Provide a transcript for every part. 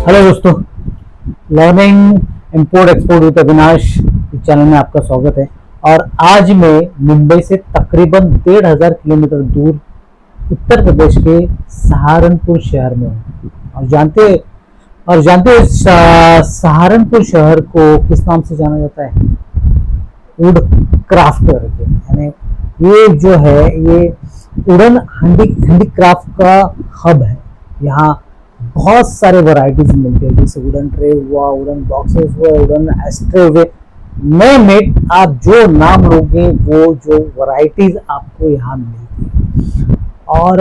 Hello दोस्तों, learning import export with Avinash इस channel में आपका स्वागत है। और आज मैं मुंबई से तकरीबन 1500 किलोमीटर दूर उत्तर प्रदेश के सहारनपुर शहर में हूँ। और जानते हो सहारनपुर शहर को किस नाम से जाना जाता है? वुड क्राफ्ट करके। यानी ये जो है ये वुडन हैंडीक्राफ्ट का हब है। यहाँ बहुत सारे वैरायटीज मिलते हैं, जैसे वुडन ट्रे हुआ, वुडन बॉक्सेस हुआ, वुडन एस्ट्रे हुए, नेम आप जो नाम लोगे वो जो वैरायटीज आपको यहाँ मिलती है। और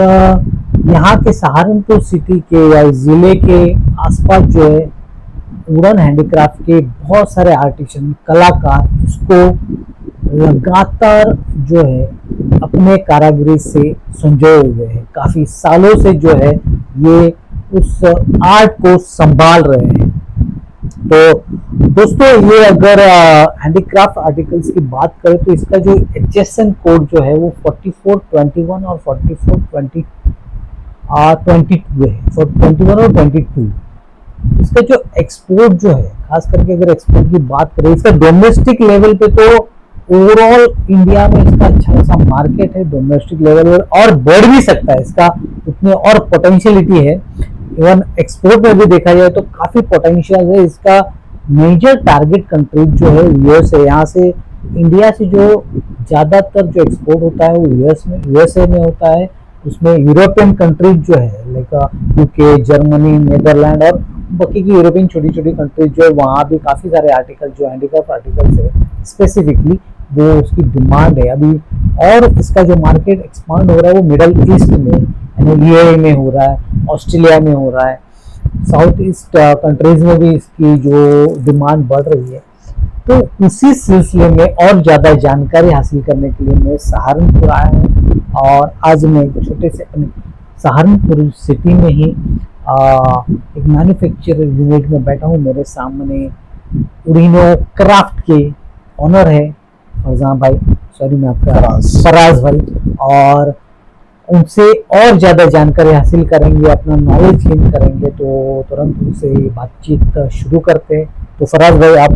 यहाँ के सहारनपुर सिटी के या जिले के आसपास जो है वुडन हैंडीक्राफ्ट के बहुत सारे आर्टिसन कलाकार इसको लगातार जो है अपने कारीगरी से संजोए हुए हैं। काफी सालों से जो है ये उस आर्ट को संभाल रहे हैं। तो दोस्तों, ये अगर हैंडीक्राफ्ट आर्टिकल्स की बात करें तो इसका जो HSN कोड जो है वो 4421 और 4422 है, 21 और 22। इसका जो एक्सपोर्ट जो है, खास करके अगर एक्सपोर्ट की बात करें, इसका डोमेस्टिक लेवल पे तो ओवरऑल इंडिया में इसका अच्छा खासा मार्केट है डोमेस्टिक लेवल पर, और बढ़ भी सकता है। इसका इतनी और पोटेंशियलिटी है। इवन एक्सपोर्ट में भी देखा जाए तो काफी पोटेंशियल है। इसका मेजर टारगेट कंट्री जो है यूएस है। यहाँ से इंडिया से जो ज्यादातर जो एक्सपोर्ट होता है वो यूएसए में होता है। उसमें यूरोपियन कंट्रीज जो है लाइक यूके, जर्मनी, नेदरलैंड और बाकी की यूरोपियन छोटी छोटी कंट्रीज जो है वहाँ भी काफी सारे आर्टिकल जो हैंडीक्राफ्ट आर्टिकल्स है स्पेसिफिकली वो उसकी डिमांड है अभी। और इसका जो मार्केट एक्सपांड हो रहा है वो मिडल ईस्ट में, यानी यूएई में हो रहा है, ऑस्ट्रेलिया में हो रहा है, साउथ ईस्ट कंट्रीज में भी इसकी जो डिमांड बढ़ रही है। तो उसी सिलसिले में और ज़्यादा जानकारी हासिल करने के लिए मैं सहारनपुर आया हूँ। और आज मैं एक छोटे से अपने सहारनपुर सिटी में ही एक मैन्युफैक्चरिंग यूनिट में बैठा हूँ। मेरे सामने उड़ीनो क्राफ्ट के ऑनर है फरजान भाई, सॉरी मैं आपका फराज भाई, और उनसे और ज़्यादा जानकारी हासिल करेंगे, अपना नॉलेज गेन करेंगे। तो तुरंत उनसे बातचीत शुरू करते हैं। तो फराज भाई, आप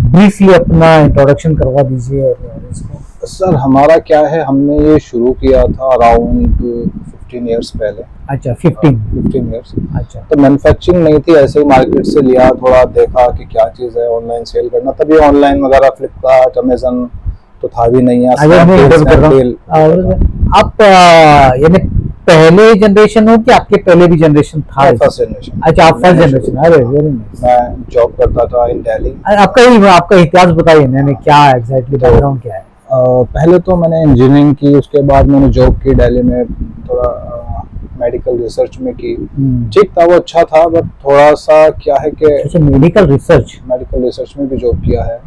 ब्रीफली अपना इंट्रोडक्शन करवा दीजिए इसको। सर, हमारा क्या है, हमने ये शुरू किया था अराउंड 15 इयर्स पहले। अच्छा, 15 इयर्स। अच्छा, तो मैन्युफैक्चरिंग नहीं थी, ऐसे ही मार्केट से लिया, थोड़ा देखा कि क्या चीज़ है, ऑनलाइन सेल करना। तभी ऑनलाइन वगैरह फ्लिपकार्ट, अमेजन तो था भी नहीं। आप यानी पहले जनरेशन हो कि आपके पहले भी जनरेशन था? First generation. अच्छा, आप फर्स्ट जनरेशन। अरे वेरी नाइस। मैं जॉब करता था इन दिल्ली। आपका इतिहास बताइए, मैंने क्या एग्जैक्टली बैकग्राउंड क्या है? पहले तो मैंने इंजीनियरिंग की, उसके बाद मैंने जॉब की दिल्ली में, थोड़ा मेडिकल रिसर्च में की। ठीक था, वो अच्छा था, बट थोड़ा सा क्या है कि अच्छा, मेडिकल रिसर्च में भी जॉब किया है,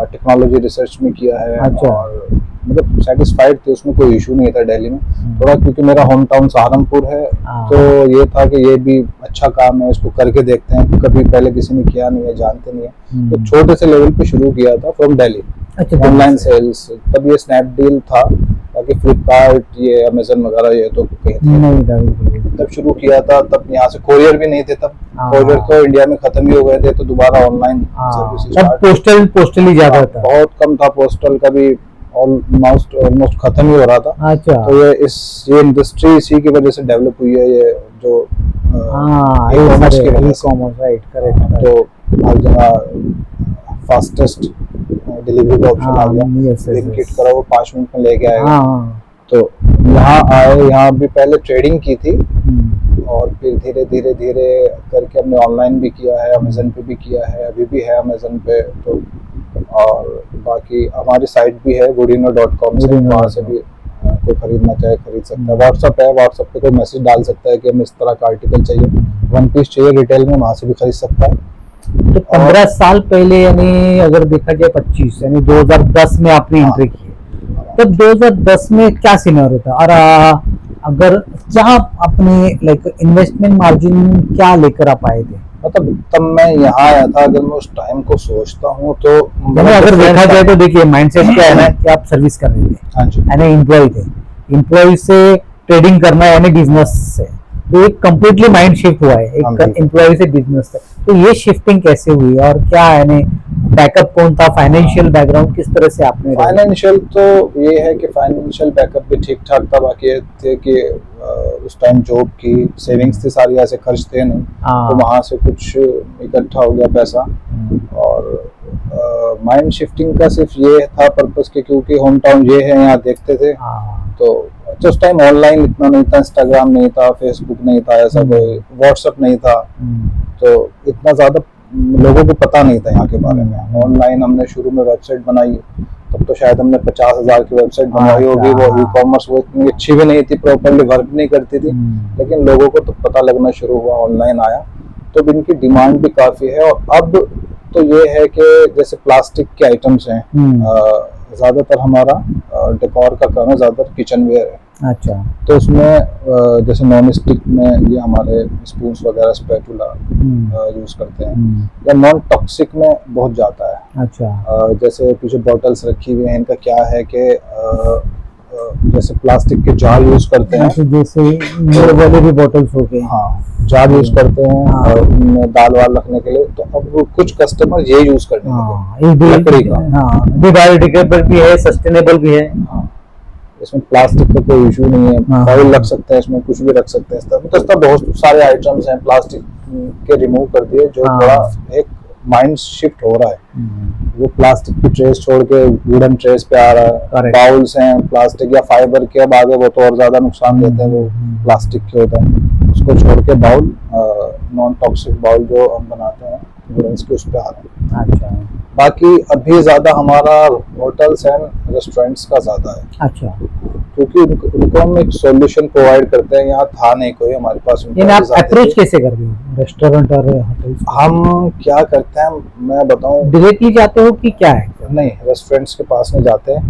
टेक्नोलॉजी रिसर्च में किया है। अच्छा। और मतलब सेटिस्फाइड थे, उसमें कोई इशू नहीं था दिल्ली में। थोड़ा क्योंकि मेरा होम टाउन सहारनपुर है, तो ये था कि ये भी अच्छा काम है, इसको करके देखते हैं। कभी पहले किसी ने किया नहीं है, जानते नहीं है, तो छोटे से लेवल पे शुरू किया था फ्रॉम दिल्ली। अच्छा, ऑनलाइन सेल्स। तब ये स्नैपडील था, बाकी फ्लिपकार्ट, ये अमेजन वगैरह ये तो कहीं नहीं। तब शुरू किया था, तब यहाँ से कोरियर भी नहीं थे। तब कोरियर तो इंडिया में खत्म ही हो गए थे, तो दोबारा ऑनलाइन सर्विस पोस्टल ही ज्यादा था, बहुत कम था। पोस्टल का भी ऑलमोस्ट खत्म ही हो रहा था। अच्छा। तो ये इंडस्ट्री इसी की वजह से डेवलप हुई है, ये जो ई-कॉमर्स की वजह से। Right, correct. तो हर जगह फास्टेस्ट डिलीवरी का ऑप्शन आ गया। ब्लिंकिट करो, वो 5 मिनट में लेके आएगा। तो यहाँ आए, यहाँ भी पहले ट्रेडिंग की थी, और फिर धीरे धीरे करके हमने ऑनलाइन भी किया है, अमेजन पे भी किया है, अभी भी है अमेजन पे। तो और बाकी हमारी साइट भी है woodino.com से, वहाँ से भी कोई खरीदना चाहे खरीद सकता है। व्हाट्सअप है, व्हाट्सअप पे कोई मैसेज डाल सकता है कि हमें इस तरह का आर्टिकल चाहिए, 1 पीस चाहिए रिटेल में, वहाँ से भी खरीद सकता है। तो 15 साल पहले, यानी अगर देखा जाए 25, यानी 2010 में आपने एंट्री की, तब 2010 में क्या सिनेरियो था? और अगर क्या अपने लाइक इन्वेस्टमेंट मार्जिन क्या लेकर आप आए थे? मतलब तब मैं यहाँ आया था, अगर मैं उस टाइम को सोचता हूँ तो अगर देखा जाए तो देखिए माइंडसेट क्या है ना कि आप सर्विस कर रहे थे, हाँ जी, यानी एम्प्लॉय थे। एम्प्लॉय से ट्रेडिंग करना यानी बिजनेस से, तो एक कंप्लीटली माइंड शिफ्ट हुआ है एक एम्प्लॉय से बिजनेस तक। तो ये शिफ्टिंग कैसे हुई और क्या है, बैकअप कौन था, फाइनेंशियल बैकग्राउंड किस तरह से आपने? फाइनेंशियल तो ये है कि फाइनेंशियल बैकअप भी ठीक ठाक था, बाकी ये थे कि उस टाइम जॉब की सेविंग्स थी सारी, ऐसे खर्च थे नहीं, तो वहाँ से कुछ इकट्ठा हो गया पैसा। और माइंड शिफ्टिंग का सिर्फ ये था पर्पस कि क्योंकि होम टाउन ये है, यहाँ देखते थे, तो उस टाइम ऑनलाइन इतना नहीं था, इंस्टाग्राम नहीं था, फेसबुक नहीं था, ऐसा कोई व्हाट्सएप नहीं था, तो इतना ज्यादा लोगों को पता नहीं था यहाँ के बारे में। ऑनलाइन हमने शुरू में वेबसाइट बनाई, तब तो शायद हमने 50,000 की वेबसाइट बनाई होगी, वो ई कॉमर्स वो इतनी अच्छी भी नहीं थी, प्रॉपरली वर्क नहीं करती थी, लेकिन लोगों को तो पता लगना शुरू हुआ, ऑनलाइन आया, तो इनकी डिमांड भी काफी है। और अब तो ये है कि जैसे प्लास्टिक के आइटम्स हैं, ज्यादातर हमारा डेकोर का काम है, ज्यादातर किचन वेयर है। अच्छा। तो उसमें जैसे नॉन स्टिक में ये हमारे स्पून्स वगैरह स्पैटुला यूज करते हैं, या नॉन टॉक्सिक में बहुत जाता है। अच्छा। जैसे पीछे बॉटल्स रखी हुई हैं, इनका क्या है कि जैसे प्लास्टिक के जार यूज करते हैं, जैसे वाले भी बॉटल्स हो गए, हाँ जार यूज करते हैं उनमें दाल वाल रखने के लिए, तो अब कुछ कस्टमर ये यूज करने लगे, लकड़ी का। बायोडिग्रेडेबल भी है, सस्टेनेबल भी है। इसमें प्लास्टिक का कोई इशू नहीं है, ऑयल रख सकते हैं इसमें, कुछ भी रख सकते हैं इस तरह, तो इस तरह बहुत सारे आइटम्स हैं प्लास्टिक के रिमूव कर दिए, जो थोड़ा एक माइंड शिफ्ट हो रहा है। वो प्लास्टिक की ट्रेस छोड़ के वुडन ट्रेस पे आ रहा है, बाउल्स हैं प्लास्टिक या फाइबर के, अब आगे वो तो और ज्यादा नुकसान देते हैं, वो प्लास्टिक के होता है, उसको छोड़ के बाउल नॉन टॉक्सिक बाउल जो हम बनाते हैं वुडन के, उस पे आ रहे हैं। अच्छा। बाकी अभी ज्यादा हमारा होटल्स एंड रेस्टोरेंट्स का ज्यादा है। अच्छा। क्योंकि उनको हम एक सॉल्यूशन प्रोवाइड करते हैं, यहाँ था नहीं कोई हमारे पास। आप अप्रोच कैसे करते हो रेस्टोरेंट और होटल्स? हम क्या करते हैं मैं बताऊं, डायरेक्टली जाते हो कि क्या है? नहीं, रेस्टोरेंट्स के पास नहीं जाते हैं,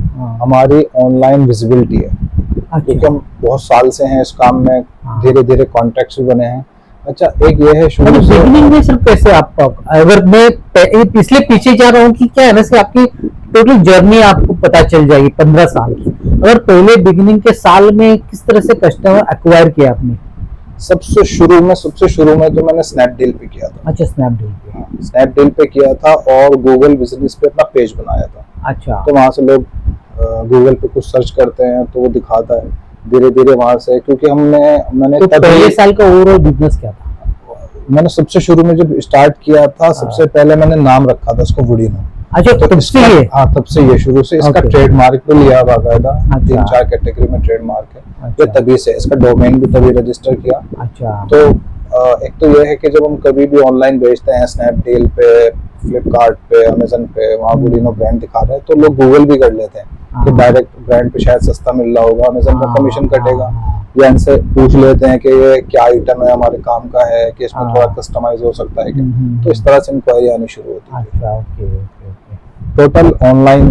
हमारी ऑनलाइन विजिबिलिटी है। अच्छा। क्योंकि हम बहुत साल से हैं इस काम में, धीरे धीरे कॉन्टेक्ट्स भी बने हैं। अच्छा, एक ये है शुरू से बिगिनिंग में सिर्फ कैसे आप, अगर मैं इसलिए पीछे जा रहा हूँ कि क्या है ना, से आपकी टोटल जर्नी आपको पता चल जाएगी 15 साल की। अगर पहले बिगिनिंग के साल में किस तरह से कस्टमर एक्वायर किया आपने? सबसे शुरू में तो मैंने स्नैपडील पे किया था। अच्छा, स्नैपडील पे किया था और गूगल बिजनेस पे अपना पेज बनाया था। अच्छा। तो वहाँ से लोग गूगल पे कुछ सर्च करते हैं तो वो दिखाता है, धीरे धीरे वहां से, क्योंकि मैंने तो पहले साल का ओवरऑल बिजनेस क्या था? मैंने सबसे शुरू में जब स्टार्ट किया था, सबसे पहले मैंने नाम रखा था इसको वुडीनो। अच्छा, तो तब से ये? हाँ, तब से ये शुरू से इसका ट्रेडमार्क भी लिया बाकायदा, 3-4 कैटेगरी में ट्रेडमार्क है। ये तभी से इसका डोमेन भी तभी रजिस्टर किया। अच्छा। तो एक तो ये है कि जब हम कभी भी ऑनलाइन बेचते हैं, स्नैपडील पे, फ्लिपकार्ट पे, अमेजन पे, वहाँ वुडीनो ब्रांड दिखा रहे हैं, तो लोग गूगल भी कर लेते हैं कि डायरेक्ट ब्रांड पे शायद सस्ता मिल रहा होगा, अमेजन का कमीशन कटेगा, या इनसे पूछ लेते हैं कि ये क्या आइटम है, हमारे काम का है, कि इसमें थोड़ा कस्टमाइज हो सकता है क्या, तो इस तरह से इंक्वायरी आनी शुरू होती है। अच्छा, ओके। टोटल ऑनलाइन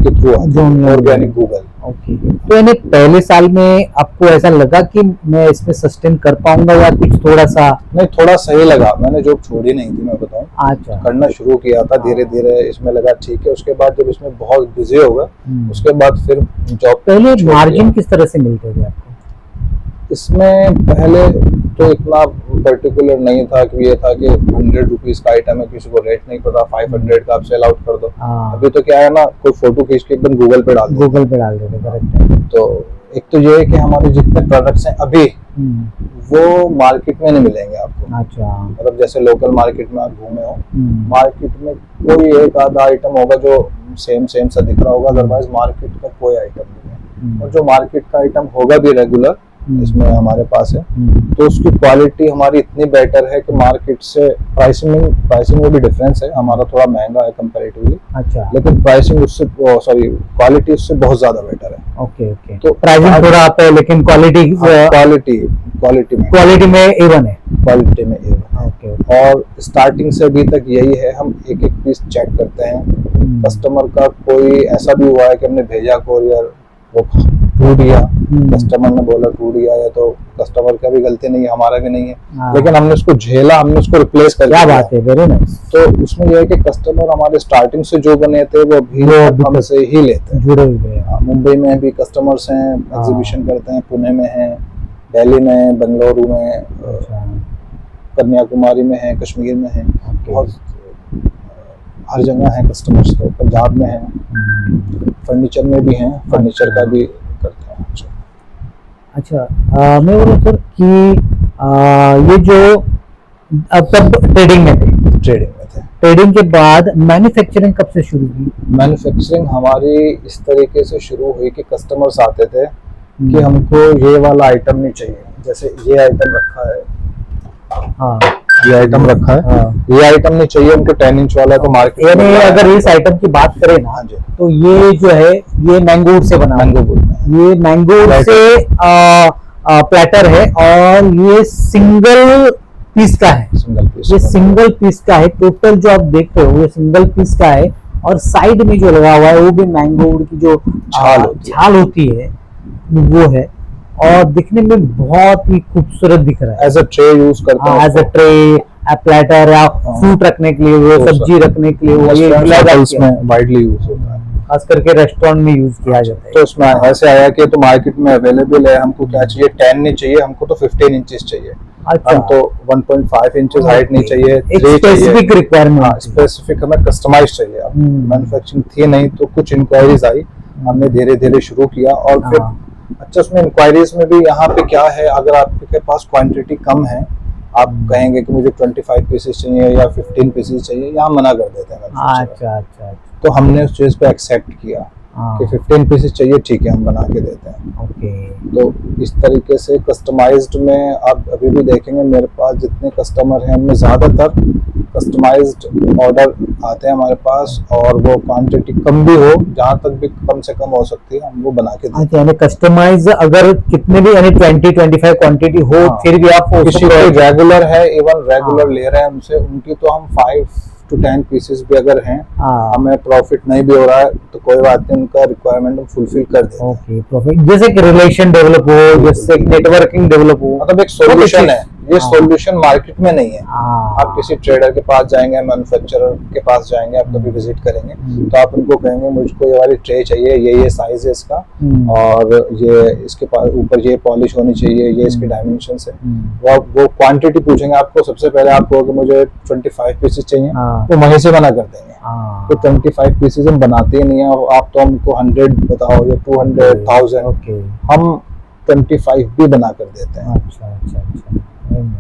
के थ्रू ऑर्गेनिक गूगल। ओके। तो यानी पहले साल में आपको ऐसा लगा कि मैं इसमें सस्टेन कर पाऊंगा, या कुछ थोड़ा सा? नहीं, थोड़ा सही लगा, मैंने जॉब छोड़ी नहीं थी, मैं बताऊं। अच्छा। करना शुरू किया था धीरे धीरे, इसमें लगा ठीक है, उसके बाद जब इसमें बहुत बिजी हो गए, उसके बाद फिर जॉब। पहले मार्जिन किस तरह से मिलते थे आपको इसमें? पहले तो इतना पर्टिकुलर नहीं था कि ये था कि 100 रुपीज का आइटम है, किसी को रेट नहीं पता, 500 का आप सेल आउट कर दो। अभी तो क्या है ना, कोई फोटो खींच के एकदम गूगल पे डाल देते। करेक्ट। तो एक तो ये है कि हमारे जितने प्रोडक्ट्स हैं अभी वो मार्केट में नहीं मिलेंगे आपको। अच्छा। मतलब जैसे लोकल मार्केट में आप घूमे हो, मार्केट में कोई एक आधा आइटम होगा जो सेम सा दिख रहा होगा, अदरवाइज मार्केट का कोई आइटम नहीं है। और जो मार्केट का आइटम होगा भी रेगुलर इसमें हमारे पास है, तो उसकी क्वालिटी हमारी इतनी बेटर है कि मार्केट से प्राइसिंग में भी डिफरेंस है, हमारा थोड़ा महंगा है कंपैरेटिवली। अच्छा। लेकिन प्राइसिंग उससे क्वालिटी उससे बहुत ज्यादा बेटर है। ओके। तो प्राइसिंग थोड़ा आता है, लेकिन क्वालिटी में A1 है। क्वालिटी में A1। ओके। और स्टार्टिंग से अभी तक यही है, हम एक पीस चेक करते हैं। कस्टमर का कोई ऐसा भी हुआ है कि हमने भेजा कोरियर, वो टूट गया, कस्टमर ने बोला टूट गया, या तो कस्टमर का भी गलती नहीं है, हमारा भी नहीं है, लेकिन हमने उसको झेला, हमने उसको रिप्लेस कर दिया। क्या बात है, वेरी नाइस। तो उसमें यह है कि कस्टमर हमारे स्टार्टिंग से जो बने थे वो भी हमसे ही लेते हैं, जुड़े हुए हैं। मुंबई में भी कस्टमर्स हैं, एग्जीबिशन करते हैं, पुणे में हैं, दिल्ली में, बेंगलुरु में, कन्याकुमारी में है, कश्मीर में है, बहुत हर जगह है कस्टमर्स। तो पंजाब में है, फर्नीचर में भी हैं, फर्नीचर का भी करते हैं। अच्छा, मैं बोल रहा सर कि ये जो अब तब ट्रेडिंग में थे, ट्रेडिंग के बाद मैन्युफैक्चरिंग कब से शुरू की? मैन्युफैक्चरिंग हमारी इस तरीके से शुरू हुई कि कस्टमर्स आते थे कि हमको ये वाला आइटम नहीं चाहिए, जैसे ये आइटम रखा है, हाँ ये आइटम रखा है, हाँ। ये आइटम नहीं चाहिए उनको, 10 इंच वाला। तो मार्केट यानी अगर इस आइटम की बात करें ना, तो ये जो है ये मैंगो से बना, ये मैंगो से प्लेटर है और ये सिंगल पीस का है, ये सिंगल पीस का है। टोटल जो आप देख रहे हो ये सिंगल पीस का है और साइड में जो लगा हुआ है वो भी मैंगो की जो छाल होती है वो है और दिखने में बहुत ही खूबसूरत दिख रहा है। एज अ ट्रे यूज करते हैं, एज अ ट्रे, प्लेटर या फ्रूट रखने के लिए वो, सब्जी रखने के लिए वो, ये इसमें वाइडली यूज होता है, खास करके रेस्टोरेंट में यूज किया जाता है। तो उसमें ऐसे आया कि तो मार्केट में अवेलेबल है, हमको क्या चाहिए, 10 नहीं चाहिए हमको, तो 15 इंचेस चाहिए। अच्छा, हमको 1.5 इंचेस हाइट नहीं चाहिए, एक स्पेसिफिक रिक्वायरमेंट, स्पेसिफिक हमें कस्टमाइज चाहिए। मैन्युफैक्चरिंग थी नहीं, तो कुछ इंक्वायरीज आई, हमने धीरे धीरे शुरू किया और फिर अच्छा उसमें इंक्वायरीज में भी यहाँ पे क्या है, अगर आपके पास क्वांटिटी कम है, आप कहेंगे कि मुझे 25 पीसेस चाहिए या 15 पीसेस चाहिए, यहाँ मना कर देते हैं। अच्छा अच्छा, तो हमने उस चीज पे एक्सेप्ट किया कि 15 पीसेस चाहिए, ठीक है हम बना के देते हैं। ओके। तो इस तरीके से कस्टमाइज्ड में आप अभी भी देखेंगे मेरे पास जितने कस्टमर हैं उनमें ज्यादातर कस्टमाइज्ड ऑर्डर आते हैं हमारे पास, और वो क्वांटिटी कम भी हो, जहाँ तक भी कम से कम हो सकती है हम वो बना के देते हैं। यानी कस्टमाइज अगर कितने भी यानी 20-25 क्वांटिटी हो, फिर भी आप किसी को रेगुलर है, इवन रेगुलर ले रहे हैं उनसे, उनकी तो हम 5 to 10 पीसेस भी अगर हैं, हमें प्रॉफिट नहीं भी हो रहा है तो कोई बात नहीं, उनका रिक्वायरमेंट हम फुलफिल कर देते हैं। ओके, प्रॉफिट जैसे कि रिलेशन डेवलप हो, जैसे नेटवर्किंग डेवलप हो, मतलब एक सॉल्यूशन है ये। सॉल्यूशन मार्केट में नहीं है। आप किसी ट्रेडर के पास जाएंगे, मैन्युफैक्चरर के पास जाएंगे, आप कभी विजिट करेंगे तो आप उनको कहेंगे मुझको ये वाली ट्रे चाहिए, ये साइज है इसका, और ये इसके पास ऊपर ये पॉलिश होनी चाहिए, ये इसके डायमेंशंस है। वो क्वांटिटी पूछेंगे आपको, सबसे पहले आप कहोगे मुझे 25 पीसेस चाहिए, वो वहीं से मना कर देंगे। तो 25 पीसेस हम बनाते ही नहीं है, आप तो हमको 100 बताओ या 200, 1000, हम 25 भी बना कर देते हैं। अच्छा अच्छा अच्छा,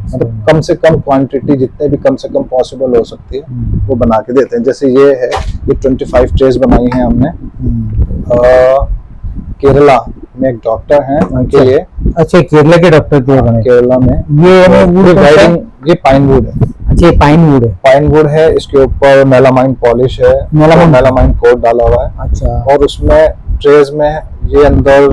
मतलब कम से कम क्वांटिटी जितने भी कम से कम पॉसिबल हो सकती है वो बना के देते हैं। जैसे ये है, ये 25 ट्रेस बनाई है हमने। केरला में एक डॉक्टर हैं उनके लिए। अच्छा, केरला के डॉक्टर के लिए केरला में ये पाइन वुड है। अच्छा, ये पाइन वुड है, पाइन वुड है, इसके ऊपर मेलामाइन पॉलिश है, मेलामाइन कोट डाला हुआ है। अच्छा, और उसमें ट्रेस में ये अंदर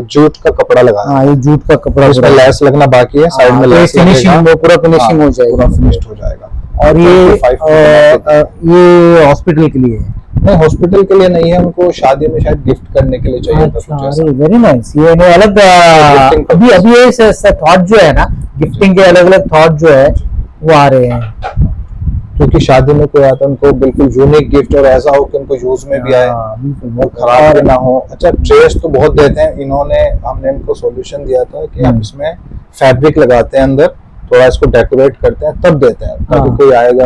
जूट का कपड़ा लगा है। ये जूट का कपड़ा, इसमें लैस लगना बाकी है, साइड में लैस फिनिशिंग, वो पूरा फिनिशिंग हो जाएगा, पूरा फिनिश्ड हो जाएगा। और ये हॉस्पिटल के लिए है? नहीं, हॉस्पिटल के लिए नहीं है, उनको शादी में शायद गिफ्ट करने के लिए चाहिए था कुछ ऐसा। Very nice. ये अलग अभी ये थॉट जो है ना, गिफ्टिंग के अलग अलग थॉट जो है वो आ रहे हैं, क्योंकि शादी में कोई आता है उनको बिल्कुल यूनिक गिफ्ट और ऐसा हो कि उनको यूज में भी आए और खराब भी ना हो। अच्छा, ट्रेस तो बहुत देते हैं इन्होंने, हमने इनको सॉल्यूशन दिया था कि आप इसमें फैब्रिक लगाते हैं अंदर, थोड़ा इसको डेकोरेट करते हैं तब देते हैं, ताकि कोई आएगा,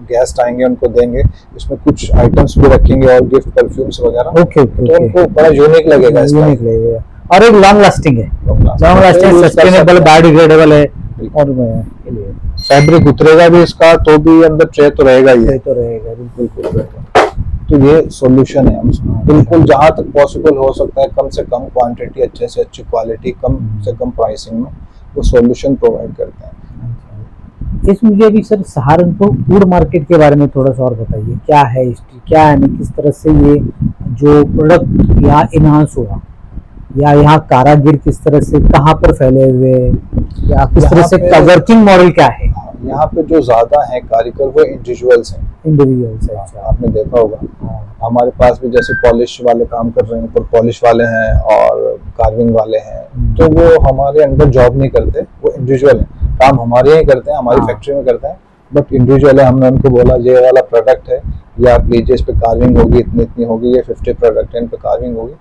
गेस्ट आएंगे उनको देंगे, इसमें कुछ आइटम्स भी रखेंगे और गिफ्ट परफ्यूम्स वगैरह। ओके, तो उनको बड़ा यूनिक लगेगा, और एक लॉन्ग लास्टिंग है, लॉन्ग लास्टिंग, सस्टेनेबल, बायोडिग्रेडेबल है, और फैब्रिक उतरेगा भी इसका तो भी अंदर ट्रे तो रहेगा ही, तो रहेगा बिल्कुल। तो ये सॉल्यूशन है, हम बिल्कुल जहां तक पॉसिबल हो सकता है कम से कम क्वांटिटी, अच्छे से अच्छी क्वालिटी, कम से कम प्राइसिंग में वो सॉल्यूशन प्रोवाइड करते हैं। इस मुझे अभी सर सहारनपुर फूड मार्केट के बारे में थोड़ा सा और बताइए, क्या है हिस्ट्री, क्या है, किस तरह से ये जो प्रोडक्ट यहाँ इनहांस हुआ, या यहाँ कारागिर किस तरह से कहाँ पर फैले हुए, या किस तरह से वर्किंग मॉडल क्या है? यहाँ पे जो ज्यादा है कारीगर वो इंडिविजुअल्स हैं। अच्छा, आपने देखा होगा, हमारे पास भी जैसे पॉलिश वाले काम कर रहे हैं, ऊपर पॉलिश वाले हैं और कार्विंग वाले हैं, तो वो हमारे अंडर जॉब नहीं करते, वो इंडिविजुअल है, काम हमारे यहाँ करते हैं, हमारी फैक्ट्री में करते हैं, बट इंडिविजुअल है। हमने उनको बोला ये वाला प्रोडक्ट है, ये आप लीजिए, इस पे कार्विंग होगी, इतनी इतनी होगी, ये 50 प्रोडक्ट है, इन पे कार्विंग होगी,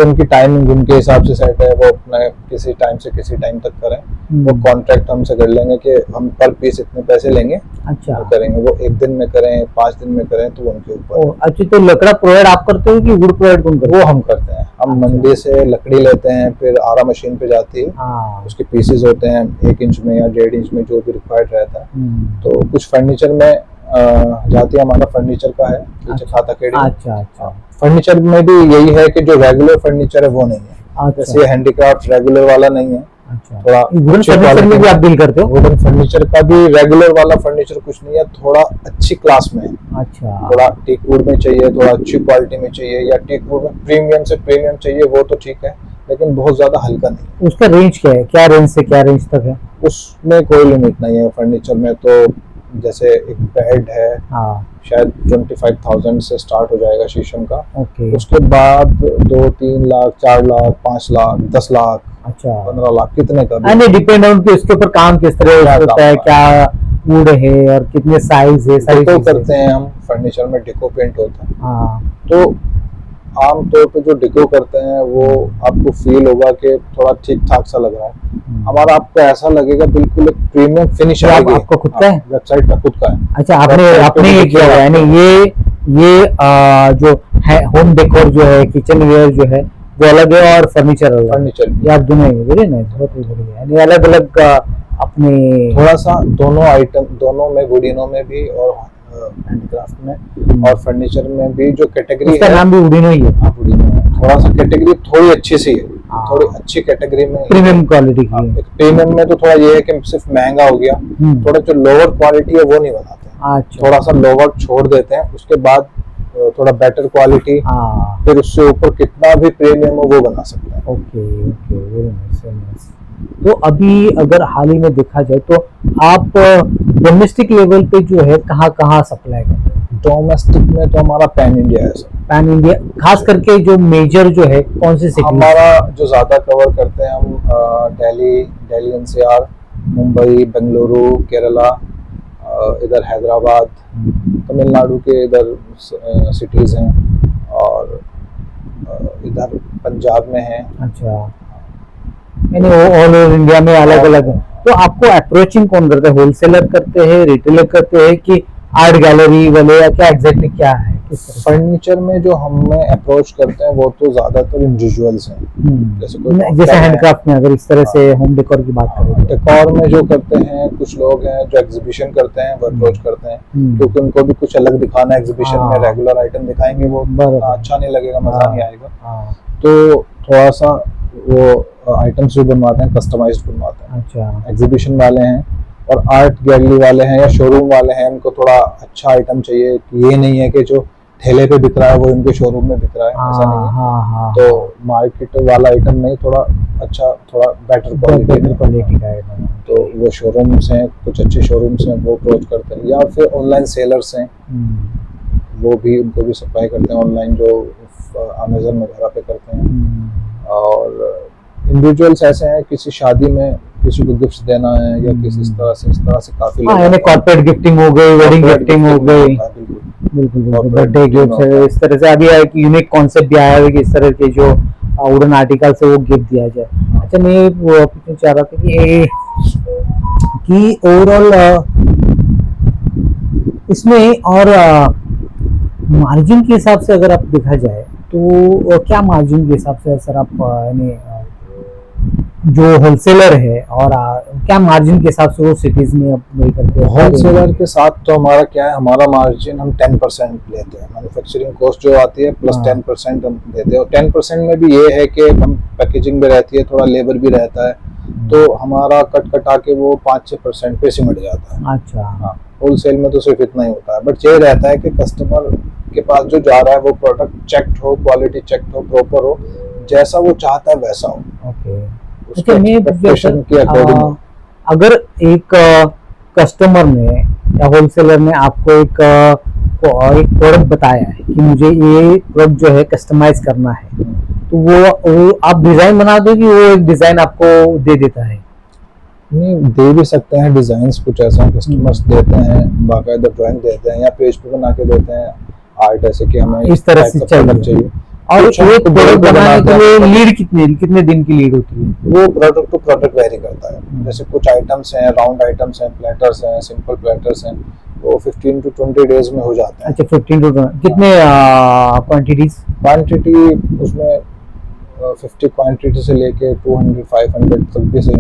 तो उनकी टाइमिंग उनके हिसाब से सेट है, वो अपना किसी टाइम से किसी टाइम तक करें। वो कॉन्ट्रैक्ट हमसे कर लेंगे कि हम पर पीस इतने पैसे लेंगे। अच्छा, वो करेंगे, वो 1 दिन में करें 5 दिन में करें तो उनके ऊपर। अच्छा, तो लकड़ा प्रोवाइड आप करते हो कि वुड प्रोवाइड कौन करते वो हम करते हैं। हम मंडी से लकड़ी लेते हैं, फिर आरा मशीन पे जाती है, उसके पीसेस होते हैं 1 इंच में या 1.5 इंच में जो भी रिक्वायर्ड रहता है। तो कुछ फर्नीचर में जाती है, हमारा फर्नीचर का है खाता केड़ी। अच्छा, फर्नीचर में भी यही है कि जो रेगुलर फर्नीचर है वो नहीं है। जैसे हैंडीक्राफ्ट रेगुलर वाला नहीं है। अच्छा, थोड़ा वुडन फर्नीचर में भी आप डील करते हो? वुडन फर्नीचर का भी रेगुलर वाला फर्नीचर कुछ नहीं है, थोड़ा अच्छी क्लास में है। अच्छा, थोड़ा टीक वुड में चाहिए, थोड़ा अच्छी क्वालिटी में चाहिए, या टीक वुड में प्रीमियम से प्रीमियम चाहिए, वो तो ठीक है, लेकिन बहुत ज्यादा हल्का नहीं। उसका रेंज क्या है? क्या रेंज से क्या रेंज तक है? उसमें कोई लिमिट नहीं है फर्नीचर में। तो जैसे एक बेड है, शायद 25,000 से स्टार्ट हो जाएगा शीशम का। उसके बाद 2-3 लाख, 4 लाख, 5 लाख, 10 लाख, अच्छा, 15 लाख, कितने का भी डिपेंड ऑन कि उसके ऊपर काम किस तरह होता है, क्या वुड है और कितने साइज है। डिको करते हैं हम, फर्नीचर में डिको पेंट होता है। तो आमतौर पे जो डिको करते हैं वो आपको फील होगा कि थोड़ा ठीक ठाक सा लग रहा है। हमारा आपको ऐसा लगेगा बिल्कुल एक प्रीमियम फिनिश आएगी। आपका खुद का है? वेबसाइट का खुद का है। अच्छा, आपने ये किया हुआ है? यानी ये जो है होम डेकोर जो है, किचन वेयर जो है वो अलग है और फर्नीचर ये आप दोनों वेरी नाइस, बहुत ही बढ़िया। यानी अलग अलग अपने थोड़ा सा दोनों आइटम, दोनों में वुडिनो में भी और हैंडक्राफ्ट में और फर्नीचर में भी जो कैटेगरी है, नाम भी वुडिनो ही है। वुडिनो है। थोड़ा सा कैटेगरी थोड़ी अच्छी सी है, थोड़ी अच्छी कैटेगरी में, प्रीमियम क्वालिटी की। प्रीमियम में तो थोड़ा ये है कि सिर्फ महंगा हो गया, थोड़ा जो लोअर क्वालिटी है वो नहीं बनाते। अच्छा, थोड़ा सा लोअर छोड़ देते हैं, उसके बाद थोड़ा बेटर क्वालिटी, फिर उससे ऊपर कितना भी प्रीमियम हो वो बना सकते हैं। Okay, very nice. तो अभी अगर हाल ही में देखा जाए तो आप डोमेस्टिक लेवल पे जो है कहाँ सप्लाई करते हैं? डोमेस्टिक में तो हमारा पैन इंडिया है सर। पैन इंडिया, खास करके जो मेजर जो है कौन सी सिटी? हमारा जो ज्यादा कवर करते हैं हम दिल्ली NCR, मुंबई, बेंगलुरु, केरला, इधर हैदराबाद, तमिलनाडु के इधर सिटीज हैं, और इधर पंजाब में है। अच्छा, यानी ऑल ओवर इंडिया में अलग अलग है। तो आपको अप्रोचिंग कौन करते हैं? होलसेलर करते हैं, रिटेलर करते हैं कि आर्ट गैलरी वाले, या क्या एग्जैक्टली क्या है? फर्नीचर में जो हमें अप्रोच करते हैं वो तो ज्यादातर इंडिविजुअल्स हैं। जैसे हैंडक्राफ्ट में अगर इस तरह से होम डेकोर की बात करें, डेकोर में जो करते हैं कुछ लोग हैं जो एग्जीबिशन करते हैं, वो अप्रोच करते हैं, क्योंकि उनको भी कुछ अलग दिखाना है। एग्जीबिशन में रेगुलर आइटम दिखाएंगे वो अच्छा नहीं लगेगा, मजा नहीं आएगा। तो थोड़ा सा वो आइटम्स जो बनवाते हैं कस्टमाइज्ड बनवाते हैं। अच्छा, एग्जीबिशन वाले हैं और आर्ट गैलरी वाले हैं या शोरूम वाले हैं, उनको थोड़ा अच्छा आइटम चाहिए। ये नहीं है कि जो ठेले पे बिक रहा है वो इनके शोरूम में बिक रहा है, ऐसा नहीं है। तो मार्केट वाला आइटम नहीं, थोड़ा अच्छा, थोड़ा बेटर क्वालिटी का आइटम, तो वो शोरूम्स हैं, कुछ अच्छे शोरूम्स हैं, वो अप्रोच करते हैं। या फिर ऑनलाइन सेलर्स हैं, वो भी उनको भी सप्लाई करते हैं ऑनलाइन, जो अमेजन वगैरह पे करते हैं। और इंडिविजुअल्स ऐसे हैं, किसी शादी में किसी को गिफ्ट देना है या किसी इस तरह से काफी लोग, कॉर्पोरेट गिफ्टिंग हो गई, वेडिंग गिफ्टिंग हो गई, बिल्कुल बर्थडे गिफ्ट, इस तरह से अभी एक यूनिक कॉन्सेप्ट भी आया है कि इस तरह के जो वुडन आर्टिकल से वो गिफ्ट दिया जाए। अच्छा, मैं वो पूछना चाह रहा था कि ओवरऑल इसमें और मार्जिन के हिसाब से अगर आप देखा जाए तो क्या मार्जिन के हिसाब से सर आप यानी जो होलसेलर है और क्या मार्जिन के हिसाब से वो सिटीज में आप वही करते हैं? होलसेलर के साथ तो हमारा क्या है, हमारा मार्जिन हम 10% लेते हैं। मैन्युफैक्चरिंग कॉस्ट जो आती है प्लस 10% हम देते हैं। और 10% में भी ये है कि हम पैकेजिंग भी रहती है, थोड़ा लेबर भी रहता है, तो हमारा कटा के वो 5-6% पे सिमट जाता है। अच्छा, हाँ, होलसेल में तो सिर्फ इतना ही होता है। बट ये रहता है कि कस्टमर के पास जो जा रहा है वो प्रोडक्ट चेक्ड हो, क्वालिटी चेक्ड हो, प्रॉपर हो, जैसा वो चाहता है वैसा हो। अच्छा, अगर एक कस्टमर ने या होलसेलर ने आपको एक प्रोडक्ट बताया है कि मुझे ये प्रोडक्ट जो है कस्टमाइज करना है, तो वो आप डिजाइन बना दो कि वो एक डिजाइन आपको दे देता है? नहीं, दे भी सकते हैं डिजाइन्स, कुछ ऐसा कस्टमर्स देते हैं, बाकायदा ड्राइंग देते हैं या पेज पे बना के देते हैं आर्ट, ऐसे कि हमें इस तरह से चाहिए। और एक प्रोडक्ट बनाने के लिए लीड कितने दिन की लीड होती है? वो प्रोडक्ट टू प्रोडक्ट वेरी करता है। जैसे कुछ आइटम्स हैं, राउंड आइटम्स हैं, प्लेटर्स हैं, सिंपल प्लेटर्स हैं, वो 15 to 20 डेज में हो जाते हैं। अच्छा 15 to 20 कितने क्वांटिटी उसमें 50 क्वांटिटी से लेके 200 500 तक भी सेम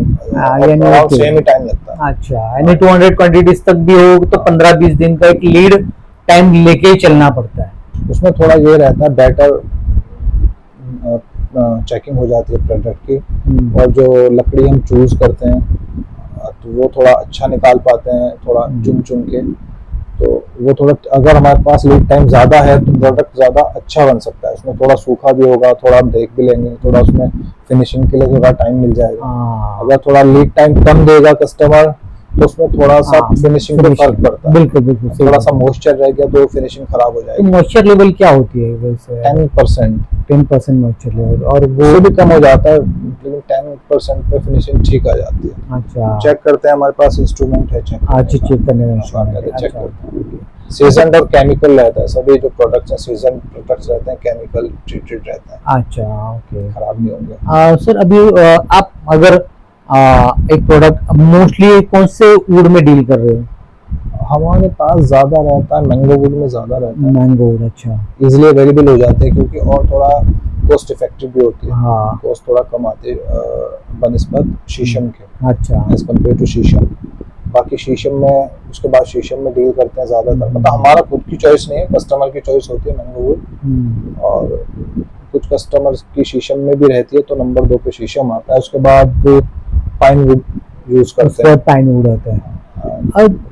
ही टाइम लगता है। अच्छा यानी 200 क्वांटिटीज तक भी हो तो 15-20 दिन का एक लीड टाइम लेके ही चलना पड़ता है। उसमें थोड़ा ये रहता है, बेटर चेकिंग हो जाती है प्रोडक्ट की, और जो लकड़ी हम चूज करते हैं तो वो थोड़ा अच्छा निकाल पाते हैं, थोड़ा चुन के। तो वो थोड़ा, अगर हमारे पास लीड टाइम ज़्यादा है तो प्रोडक्ट ज़्यादा अच्छा बन सकता है। उसमें थोड़ा सूखा भी होगा, थोड़ा हम देख भी लेंगे, थोड़ा उसमें फिनिशिंग के लिए थोड़ा टाइम मिल जाएगा। अगर थोड़ा लीड टाइम कम देगा कस्टमर तो उसमें थोड़ा सा फिनिशिंग पे फर्क पड़ता है। बिल्कुल थोड़ा सा मॉइस्चर रह गया तो फिनिशिंग खराब हो जाएगी। मॉइस्चर लेवल क्या होती है वैसे? 10% मॉइस्चर लेवल, और वो भी कम हो जाता है, लेकिन 10% पे फिनिशिंग ठीक आ जाती है। अच्छा, चेक करते हैं, हमारे पास इंस्ट्रूमेंट है चेक करने में। चेक करते हैं। सीजन और केमिकल रहता है, सभी जो प्रोडक्ट्स हैं सीजन प्रोडक्ट्स रहते हैं, केमिकल ट्रीटेड रहते हैं। अच्छा ओके, खराब नहीं होंगे। सर अभी आप अगर एक प्रोडक्ट मोस्टली कौन से वुड में डील कर रहे हो? हमारे पास ज्यादा रहता है मैंगो वुड में, ज्यादा रहता है मैंगो वुड। अच्छा, इजीली अवेलेबल हो जाते हैं क्योंकि और थोड़ा कॉस्ट इफेक्टिव भी होती है। हाँ, कॉस्ट थोड़ा कम आती है बनिस्बत शीशम के। अच्छा, एज कम्पेयर टू शीशम। बाकी शीशम में, उसके बाद शीशम में डील करते हैं ज्यादातर। मतलब हमारा खुद की चॉइस नहीं है, कस्टमर की चॉइस होती है मैंगो वुड। और कुछ कस्टमर्स की शीशम में भी रहती है तो नंबर 2 पे शीशम आता है। उसके बाद पाइन वुड यूज करते हैं। पाइन वुड होता है।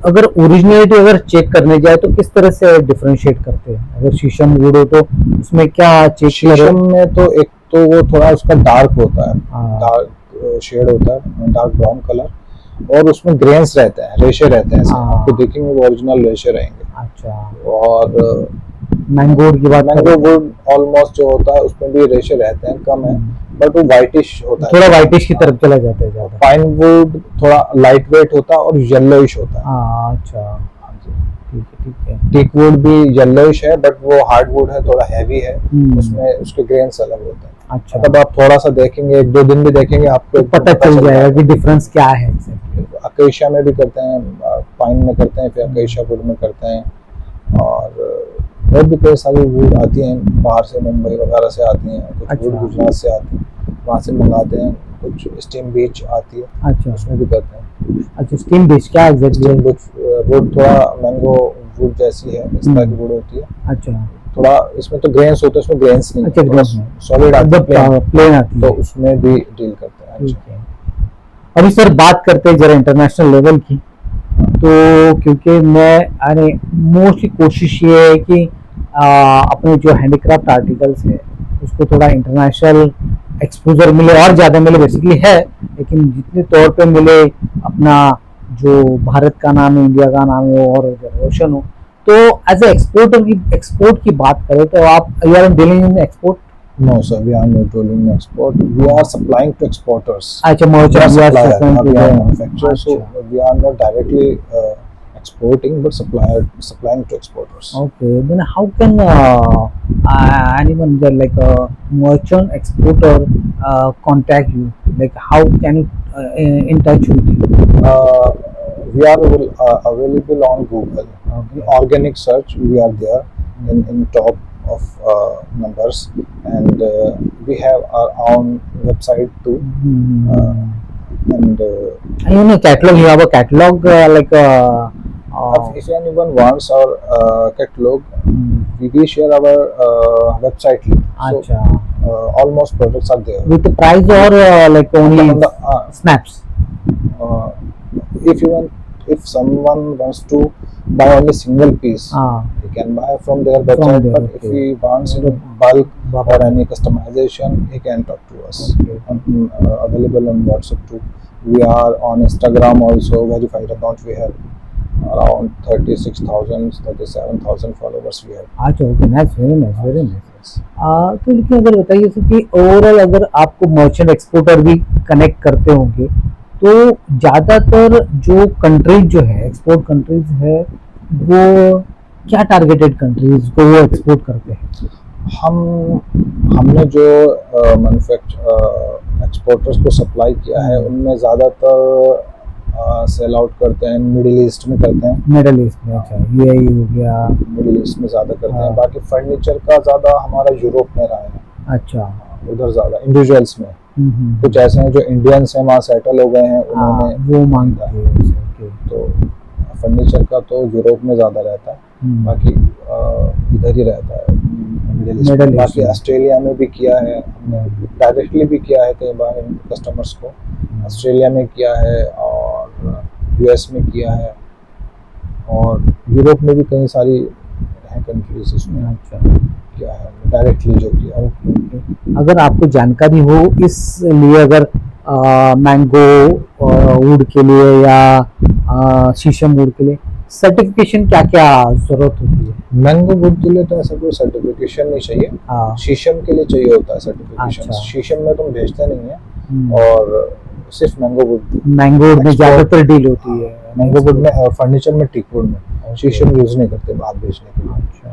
अगर ओरिजिनलिटी अगर चेक करने जाए तो किस तरह से डिफरेंशिएट करते हैं? अगर शीशम वुड हो तो उसमें क्या चेक? शीशम में तो एक तो वो थोड़ा उसका डार्क होता है, डार्क शेड होता है, डार्क ब्राउन कलर, और उसमें ग्रेन्स रहते हैं, रेशे रहते हैं। आपको देखेंगे वो ओरिजिनल रेशे रहेंगे। अच्छा, और मैंगो वुड की बात, मैंगो वुड ऑलमोस्ट जो होता है उसमें भी रेशे रहते हैं, कम है, बट वो वाइटिश होता है, थोड़ा वाइटिश की तरफ चला जाता है ज्यादा। पाइन वुड थोड़ा लाइट वेट होता है और येलोइश होता है। अच्छा, ठीक है। टीक वुड भी येलोइश है, बट वो हार्ड वुड है, थोड़ा हैवी है, उसमें उसके ग्रेन्स अलग होते हैं। अच्छा, तब आप थोड़ा सा देखेंगे, 1-2 दिन भी देखेंगे, आपको पता चल जाएगा कि डिफरेंस क्या है। अकेशिया में भी करते हैं, पाइन में करते हैं, फिर अकेशिया वुड में करते हैं। और भी कई सारी वुड आती हैं बाहर से, मुंबई वगैरह से आती हैं, कुछ वुड गुजरात से आती हैं, वहाँ से मंगाते हैं। कुछ स्टीम बीच आती है, अच्छा, उसमें भी करते हैं। अच्छा, स्टीम बीच क्या एग्जैक्टली? वुड थोड़ा मैंगो वुड जैसी है, इस तरह की वुड होती है। अच्छा, थोड़ा इसमें तो ग्रेन्स होते हैं, उसमें ग्रेन्स नहीं, अच्छा, सॉलिड आती है, प्लेन आती है, तो उसमें भी डील करते हैं। ठीक है। अभी सर बात करते हैं जरा इंटरनेशनल लेवल की। तो क्योंकि मैं मोस्टली कोशिश ये है कि अपने जो हैंडीक्राफ्ट आर्टिकल्स है उसको थोड़ा इंटरनेशनल एक्सपोजर मिले, और ज़्यादा मिले बेसिकली है, लेकिन जितने तौर पे मिले अपना जो भारत का नाम है, इंडिया का नाम है और रोशन हो। तो एज ए एक्सपोर्ट की बात करें तो आप you are dealing in export? No, sir, we are not doing export. We are supplying to exporters. अच्छा, merchant, we are supplying to manufacturers, so we are not directly exporting, but supplying to exporters. Okay, then how can anyone like a merchant exporter contact you? Like how can in touch with you? We are available on Google. In organic search, we are there in top of numbers, and we have our own website too. And you know, catalog. You have a catalog like if anyone wants our catalog, we share our website link. So almost products are there with the price, or like only snaps. If someone wants to buy only single piece, he can buy from their website. But if he wants in bulk or any customization, he can talk to us. Available on WhatsApp too. We are on Instagram also, verified account. We have around 36,000, 37,000 followers we have. अच्छा, okay, nice, very nice, very nice. तो लेकिन अगर बताइए कि overall अगर आपको merchant exporter भी connect करते होंगे तो ज़्यादातर जो कंट्रीज जो है एक्सपोर्ट कंट्रीज है वो क्या टारगेटेड कंट्रीज को वो एक्सपोर्ट करते हैं? हमने जो एक्सपोर्टर्स को सप्लाई किया है उनमें ज़्यादातर सेल आउट करते हैं मिडिल ईस्ट में करते हैं। मिडिल ईस्ट में, अच्छा यूएई हो गया, मिडिल ईस्ट में ज़्यादा करते हैं। बाकी फर्नीचर का ज़्यादा हमारा यूरोप में रहा है। अच्छा, उधर ज़्यादा इंडिविजुअल्स में कुछ ऐसे हैं जो इंडियंस हैं वहाँ सेटल हो गए हैं, उन्होंने वो मांगता है। तो फर्नीचर का तो यूरोप में ज़्यादा रहता है, बाकी इधर ही रहता है मिडिल ईस्ट में। बाकी ऑस्ट्रेलिया में भी किया है हमने, डायरेक्टली भी किया है कई बार कस्टमर्स को। ऑस्ट्रेलिया में किया है और यूएस में किया है और यूरोप में भी कई सारी हैं कंट्रीज इसमें। अच्छा, किया है डायरेक्टली जो किया। अगर आपको जानकारी हो इसलिए, अगर मैंगो वुड के लिए या शीशम वुड के लिए सर्टिफिकेशन क्या क्या जरूरत होती है? मैंगो वुड के लिए तो ऐसा कोई सर्टिफिकेशन नहीं चाहिए, शीशम के लिए चाहिए होता है सर्टिफिकेशन। अच्छा। शीशम में तुम भेजते नहीं है और सिर्फ मैंगो वुड में ज्यादातर डील होती है। मैंगो वुड में फर्नीचर में टीक वुड में, शीशम यूज नहीं करते बाहर भेजने के लिए। अच्छा,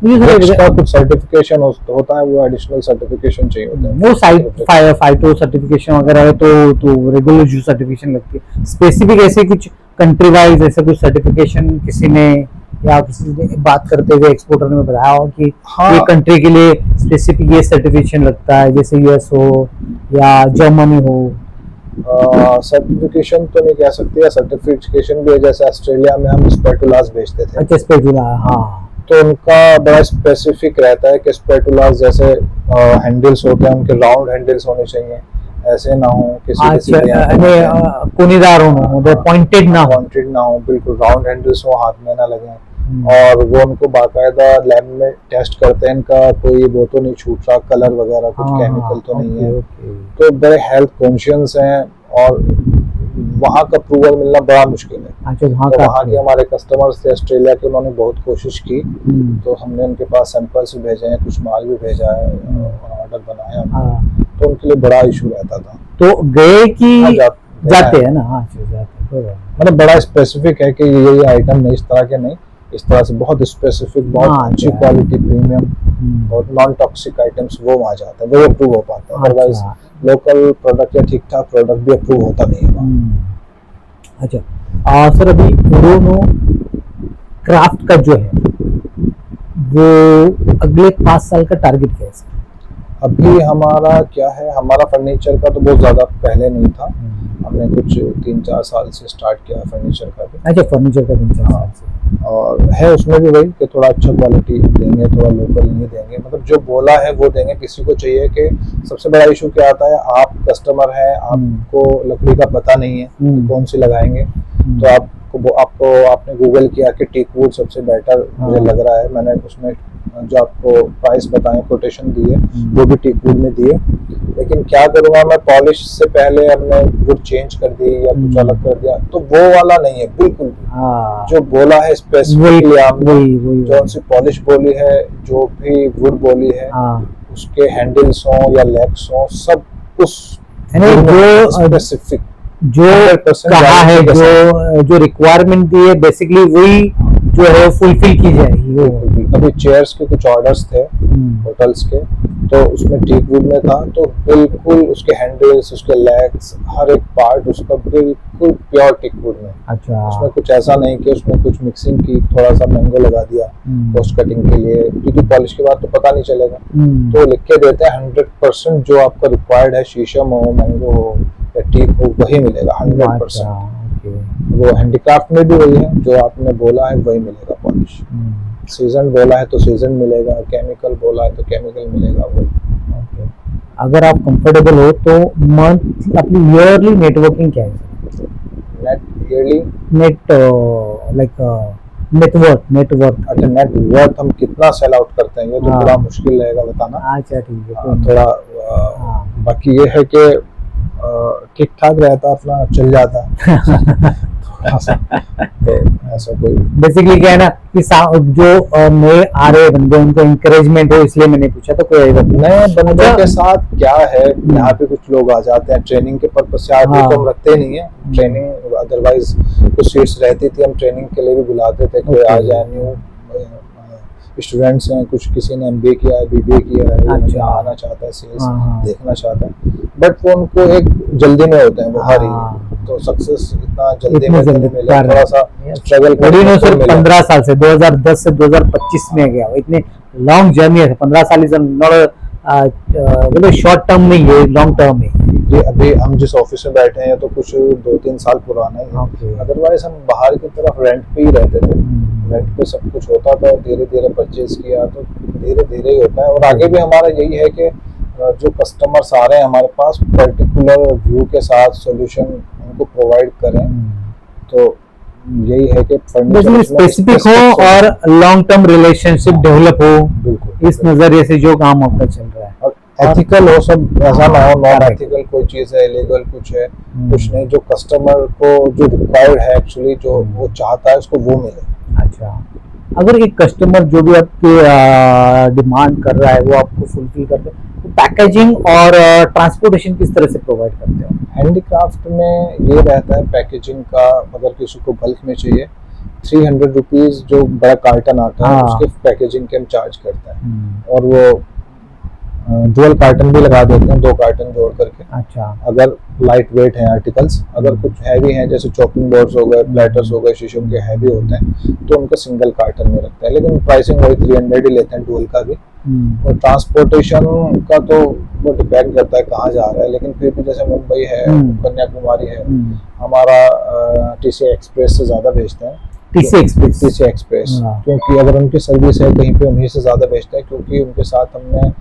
मुझे कुछ सर्टिफिकेशन होता है, वो एडिशनल सर्टिफिकेशन चाहिए होता है। वो साइट फाइटो सर्टिफिकेशन वगैरह है तो रेगुलर जो सर्टिफिकेशन लगती है। स्पेसिफिक ऐसे कुछ कंट्री वाइज ऐसा कुछ सर्टिफिकेशन किसी ने या किसी ने बात करते हुए एक्सपोर्टर ने बताया हो कि ये कंट्री के लिए स्पेसिफिक ये सर्टिफिकेशन लगता है, जैसे यूएस हो या जर्मनी हो? सर्टिफिकेशन तो नहीं कह सकते, या सर्टिफिकेशन भी है। जैसे ऑस्ट्रेलिया में हम स्पेटुलास भेजते थे। अच्छा, स्पेटुला, हाँ, तो उनका बड़ा स्पेसिफिक रहता है कि स्पेटुलास जैसे हैंडल्स होते हैं उनके राउंड हैंडल्स होने चाहिए, ऐसे ना हो किसी कोनीदार हो, पॉइंटेड ना हो, बिल्कुल राउंड हैंडल्स हो, हाथ में ना लगे। और वो उनको बाकायदा लैब में टेस्ट करते हैं, इनका कोई वो तो नहीं छूट रहा, कलर वगैरह कुछ केमिकल तो नहीं है। तो बड़े हेल्थ कॉन्शियस हैं और वहाँ का अप्रूवल मिलना बड़ा मुश्किल है। अच्छा, तो वहाँ के हमारे कस्टमर्स थे ऑस्ट्रेलिया के, उन्होंने बहुत कोशिश की, तो हमने उनके पास सैंपल्स भी भेजे हैं, कुछ माल भी भेजा है, ऑर्डर बनाया, तो उनके लिए बड़ा इशू रहता था। तो गए कि जाते हैं ना? हाँ, मतलब बड़ा स्पेसिफिक है कि ये आइटम नहीं, इस तरह के नहीं, इस तरह से बहुत स्पेसिफिक, बहुत अच्छी क्वालिटी, प्रीमियम, बहुत नॉन टॉक्सिक आइटम्स वो वहाँ जाता है, वो अप्रूव हो पाता है। अदरवाइज लोकल प्रोडक्ट या ठीक ठाक प्रोडक्ट भी अप्रूव होता नहीं है। अच्छा, सर अभी दोनों क्राफ्ट का जो है वो अगले 5 साल का टारगेट क्या है सर? अभी हमारा क्या है, हमारा फर्नीचर का तो बहुत ज़्यादा पहले नहीं था, हमने कुछ 3-4 साल से स्टार्ट किया फर्नीचर का भी। अच्छा, फर्नीचर का 3-4 साल से। और है उसमें भी वही कि थोड़ा अच्छा क्वालिटी देंगे, थोड़ा लोकल नहीं देंगे, मतलब जो बोला है वो देंगे। किसी को चाहिए कि सबसे बड़ा इशू क्या आता है, आप कस्टमर हैं, आपको लकड़ी का पता नहीं है कौन सी लगाएंगे, तो आपको आपने गूगल किया कि टीक वुड सबसे बेटर मुझे लग रहा है, मैंने उसमें जो आपको प्राइस बताए, कोटेशन दिए, वो भी टीक वुड में दिए। लेकिन क्या करूँगा मैं, पॉलिश से पहले हमने वुड चेंज कर दी या कुछ अलग कर दिया, तो वो वाला नहीं है बिल्कुल भी। जो बोला है स्पेसिफिकली आपने, जो उनसे पॉलिश बोली है, जो भी वुड बोली है, उसके हैंडल्स हो या लेग्स हो, सब उस स्पेसिफिक जो कहा है, जो रिक्वायरमेंट दी है, बेसिकली वही जो है फुलफिल की जाएगी। अभी चेयर्स के कुछ ऑर्डर्स थे होटल्स के, तो उसमें टीक वुड में था, तो बिल्कुल उसके हैंडल्स, उसके लेग्स, हर एक पार्ट उसका बिल्कुल प्योर टीक वुड में। अच्छा, उसमें कुछ ऐसा नहीं कि उसमें कुछ मिक्सिंग की, थोड़ा सा मैंगो लगा दिया पोस्ट कटिंग के लिए, क्योंकि पॉलिश के बाद तो पता नहीं चलेगा। तो लिख के देते हैं 100% जो आपका रिक्वायर्ड है, शीशम हो, मैंगो हो या टीक हो, वही मिलेगा 100%। वो हैंडीक्राफ्ट में भी वही है, जो आपने बोला है वही मिलेगा पॉलिश। सीजन बोला है तो सीजन मिलेगा, केमिकल बोला है तो केमिकल मिलेगा वही। अगर आप कंफर्टेबल हो तो मंथ अपनी ईयरली नेटवर्किंग क्या है? नेटवर्क। अच्छा, नेटवर्क हम कितना सेल आउट करते हैं ये तो बड़ा मुश्किल रहेगा बताना। अच्छा, ठीक है, थोड़ा बाकी ये है कि ठीक ठाक रहता, अपना चल जाता थोड़ा सा। तो ऐसा कोई बेसिकली क्या है ना कि जो नए आ रहे बंदे, उनको इंकरेजमेंट हो, इसलिए मैंने पूछा। तो कोई नए बंदों के साथ क्या है, यहाँ पे कुछ लोग आ जाते हैं ट्रेनिंग के पर्पज से, आगे तो हम रखते नहीं है ट्रेनिंग, अदरवाइज कुछ सीट्स रहती थी, हम ट्रेनिंग के लिए भी बुलाते थे, कोई आ जाए न्यू स्टूडेंट्स हैं, कुछ किसी ने MBA किया है, BBA किया है, अच्छा। या आना चाहता है सेल्स हाँ। देखना चाहता है, बट वो उनको एक जल्दी में होते हैं, वो हर हाँ। तो सक्सेस इतना जल्दी इतने में जल्दी नहीं मिले, थोड़ा सा स्ट्रगल ओडिनो सिर्फ 15 साल से 2010 से 2025 में गया, इतने लॉन्ग जर्नी है। 15 साल इज नॉट शॉर्ट टर्म नहीं है, लॉन्ग टर्म है। ये अभी हम जिस ऑफिस में बैठे हैं तो कुछ 2-3 साल पुराना ही है, अदरवाइज हम बाहर की तरफ रेंट पे ही रहते थे, रेंट पे सब कुछ होता था, धीरे धीरे परचेज किया तो धीरे धीरे ही होता है। और आगे भी हमारा यही है कि जो कस्टमर्स आ रहे हैं हमारे पास, पर्टिकुलर व्यू के साथ सॉल्यूशन उनको प्रोवाइड करें, तो यही है कि फर्नीचर स्पेसिफिक हो और लॉन्ग टर्म रिलेशनशिप डेवलप हो, बिल्कुल इस नजरिए से जो काम आपका चल रहा है। और एथिकल हो, सब ऐसा ना हो नॉन एथिकल कोई चीज है, इलीगल कुछ है, कुछ नहीं, जो कस्टमर को जो रिक्वायर्ड है एक्चुअली, जो वो चाहता है उसको वो मिले। अच्छा, अगर एक कस्टमर जो भी आपके डिमांड कर रहा है वो आपको फुलफिल करते हैं, तो पैकेजिंग और ट्रांसपोर्टेशन किस तरह से प्रोवाइड करते हो? हैंडीक्राफ्ट में ये रहता है पैकेजिंग का, अगर किसी को बल्क में चाहिए 300 रुपीज जो बड़ा कार्टन आता है उसके पैकेजिंग के हम चार्ज करते हैं, और वो डुअल कार्टन भी लगा देते हैं, 2 कार्टन जोड़ करके। अच्छा, अगर लाइट वेट है आर्टिकल्स, अगर कुछ हैवी हैं जैसे चॉपिंग बोर्ड्स हो गए, प्लेटर्स हो गए, शीशों के हैवी होते हैं, तो उनका सिंगल कार्टन में रखते हैं, लेकिन प्राइसिंग वही 300 ही लेते हैं डुअल का भी। और ट्रांसपोर्टेशन का तो वो डिपेंड करता है कहाँ जा रहा है, लेकिन फिर भी जैसे मुंबई है, कन्याकुमारी है, हमारा TCI एक्सप्रेस से ज्यादा भेजते हैं। TCI एक्सप्रेस, क्योंकि अगर उनकी सर्विस है कहीं पे उन्हीं से ज्यादा भेजते हैं, क्योंकि उनके साथ हमने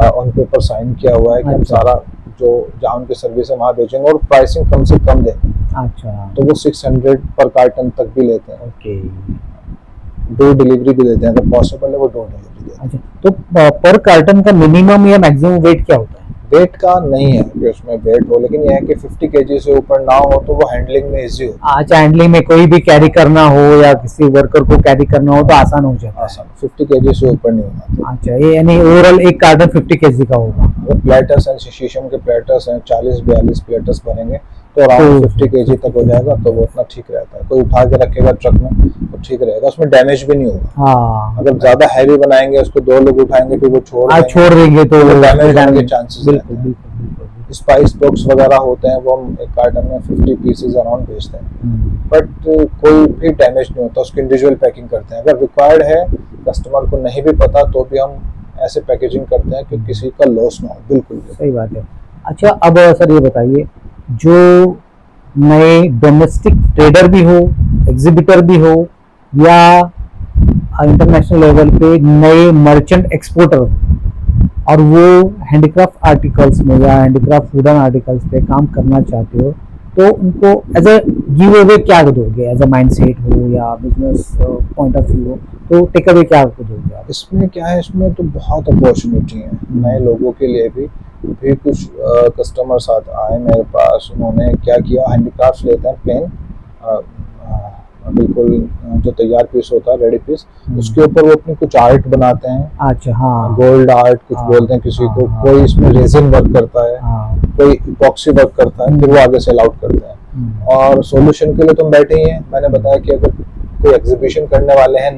ऑन पेपर साइन किया हुआ है कि हम सारा जो जहाँ उनकी सर्विस है वहाँ भेजेंगे, और प्राइसिंग कम से कम देंगे। अच्छा, तो वो 600 पर कार्टन तक भी लेते हैं। ओके, डोर डिलीवरी भी देते हैं, अगर पॉसिबल है वो डोर डिलीवरी देते हैं। अच्छा, तो पर कार्टन का मिनिमम या मैक्सिमम वेट क्या होता है? वेट का नहीं है कि उसमें वेट हो, लेकिन यह है कि 50 kg से ऊपर ना हो तो वो हैंडलिंग में इजी हो। अच्छा, हैंडलिंग में कोई भी कैरी करना हो या किसी वर्कर को कैरी करना हो तो आसान हो जाता है। आसान, 50 kg से ऊपर नहीं होना। अच्छा, ये यानी ओवरऑल एक कार्टन 50 kg का होगा। अगर प्लेटर्स हैं, शीशम के प्लेटर्स हैं, 40-42 प्लेटर्स बनेंगे तो अराउंड 50 kg तक हो जाएगा, तो वो उतना ठीक रहता है। कोई उठा के रखेगा ट्रक में तो ठीक रहेगा, उसमें डैमेज भी नहीं होगा। हाँ, अगर ज्यादा हैवी बनाएंगे, उसको 2 लोग उठाएंगे फिर वो छोड़ देंगे तो डैमेज होने के चांसेस बिल्कुल हैं। बिल्कुल। स्पाइस बॉक्स वगैरह होते हैं, वो हम एक कार्टन में 50 पीसेज अराउंड भेजते हैं, बट कोई भी डैमेज नहीं होता, उसकी इंडिविजुअल पैकिंग करते हैं। अगर रिक्वायर्ड है, कस्टमर को नहीं भी पता, तो भी हम ऐसे पैकेजिंग करते हैं कि किसी का लॉस ना हो। बिल्कुल सही बात है। अच्छा, अब सर ये बताइए, जो नए डोमेस्टिक ट्रेडर भी हो, एग्जीबिटर भी हो, या इंटरनेशनल लेवल पे नए मर्चेंट एक्सपोर्टर, और वो हैंडीक्राफ्ट आर्टिकल्स में या हैंडीक्राफ्ट वुडन आर्टिकल्स पे काम करना चाहते हो, तो उनको एज ए गिव अवे क्या दोगे? एज अ माइंडसेट हो या बिजनेस पॉइंट ऑफ व्यू हो, तो टेक अवे क्या दोगे आप? इसमें क्या है, इसमें तो बहुत अपॉर्चुनिटी है नए लोगों के लिए भी। कुछ कस्टमर साथ आए मेरे पास, उन्होंने क्या किया, हैंडीक्राफ्ट लेते हैं प्लेन, बिल्कुल जो तैयार पीस होता है, रेडी पीस, उसके ऊपर वो अपनी कुछ आर्ट बनाते हैं। अच्छा, हाँ, गोल्ड आर्ट कुछ बोलते हैं किसी को, कोई इसमें रेजिन वर्क करता है, कोई इपॉक्सी वर्क करता है, फिर वो आगे सेल आउट करते हैं। और सॉल्यूशन के लिए तुम बैठे ही हैं, मैंने बताया कि अगर कोई एग्जीबिशन करने वाले हैं,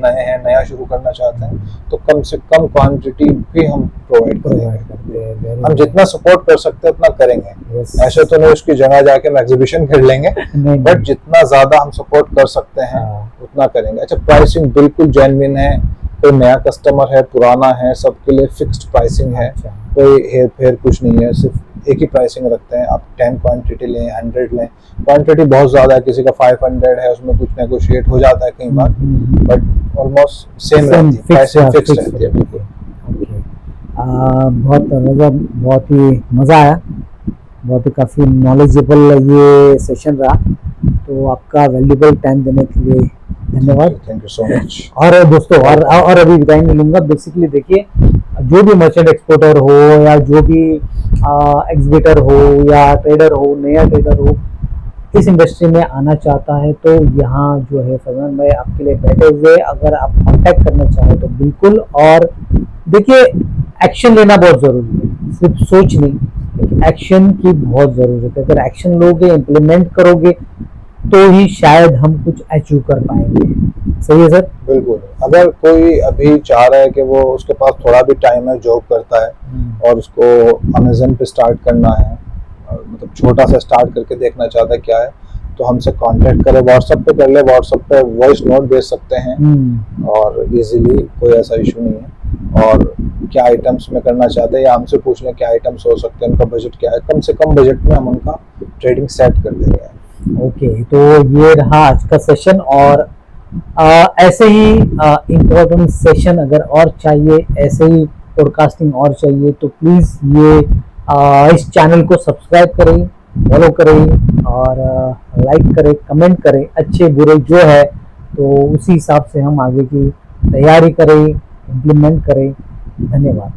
नया शुरू करना चाहते हैं, तो कम से कम क्वांटिटी भी हम प्रोवाइड करेंगे। हम जितना सपोर्ट कर सकते हैं उतना करेंगे। ऐसे तो नहीं उसकी जगह जाके हम एग्जीबिशन कर लेंगे, बट जितना ज्यादा हम सपोर्ट कर सकते हैं उतना करेंगे। अच्छा, प्राइसिंग बिल्कुल जेन्युइन है, कोई नया कस्टमर है, पुराना है, सबके लिए फिक्स्ड प्राइसिंग है, कोई हेर फेर कुछ नहीं है, सिर्फ एक ही प्राइसिंग रखते हैं। आप 10 क्वांटिटी लें, 100 लें, क्वांटिटी बहुत ज्यादा है, किसी का 500 है, उसमें कुछ नेगोशिएट हो जाता है कई बार, बट ऑलमोस्ट सेम रहती है, प्राइसिंग फिक्स रहती है। बिल्कुल, बहुत ही मज़ा आया, बहुत ही काफ़ी नॉलेजेबल ये सेशन रहा, तो आपका वैल्यूबल टाइम देने के लिए धन्यवाद। Thank you so much. और दोस्तों, और अभी बताई नहीं लूँगा, बेसिकली देखिए, जो भी मर्चेंट एक्सपोर्टर हो या जो भी एग्जीबिटर हो या ट्रेडर हो, नया ट्रेडर हो, इस इंडस्ट्री में आना चाहता है, तो यहाँ जो है फरमान भाई आपके लिए बैठे हुए, अगर आप कांटेक्ट करना चाहें तो बिल्कुल। और देखिए, एक्शन लेना बहुत ज़रूरी है, सिर्फ सोच नहीं, एक्शन की बहुत ज़रूरत है। अगर एक्शन लोगे, इम्प्लीमेंट करोगे, तो ही शायद हम कुछ अचीव कर पाएंगे। सही है सर। बिल्कुल, अगर कोई अभी चाह रहा है कि वो उसके पास थोड़ा भी टाइम है, जॉब करता है और उसको अमेज़न पे स्टार्ट करना है, मतलब छोटा सा स्टार्ट करके देखना चाहता है क्या है, तो हमसे कांटेक्ट करें, व्हाट्सएप पे कर ले, व्हाट्सएप पे वॉइस नोट भेज सकते हैं और इजीली, कोई ऐसा इशू नहीं है। और क्या आइटम्स में करना चाहते हैं या हमसे पूछ लें क्या आइटम्स हो सकते हैं, उनका बजट क्या है, कम से कम बजट में हम उनका ट्रेडिंग सेट कर देंगे। ओके, तो ये रहा आज का सेशन। और ऐसे ही इम्पोर्टेंट सेशन अगर और चाहिए, ऐसे ही पॉडकास्टिंग और चाहिए, तो प्लीज़ ये इस चैनल को सब्सक्राइब करें, फॉलो करें और लाइक करें, कमेंट करें, अच्छे बुरे जो है तो उसी हिसाब से हम आगे की तैयारी करें, इम्प्लीमेंट करें। धन्यवाद।